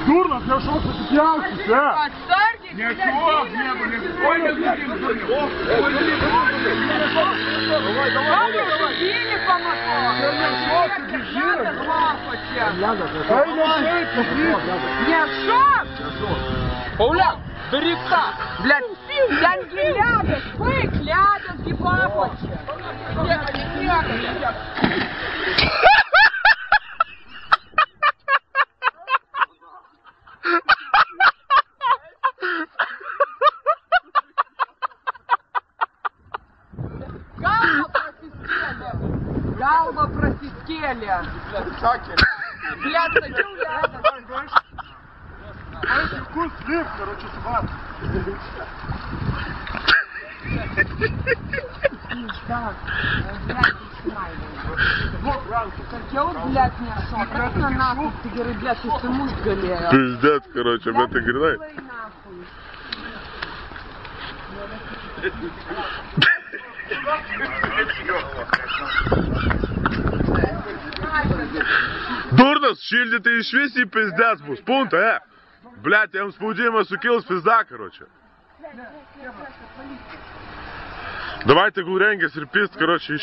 Дурно, я шел сопятился, а? Отстарьте, Ничего, не были. Ой, Давай, били по мотору. Не шок! Пауляк, бери так! Блядь, деньги ляга, бык ляга, гибапочек. Галба просискели. Блядь, садил ляга. Вкус слив, короче, собака. Блядь, не шок. Как на нахуй, ты говоришь, блядь, ты муж галея. Пиздец, короче, об этой гряной. Дурнос, шильдите и швеси пиздец, бус, пункта, Блядь, я вам спудимо сукил с пизда, короче. Давайте гуренге, серпист, короче,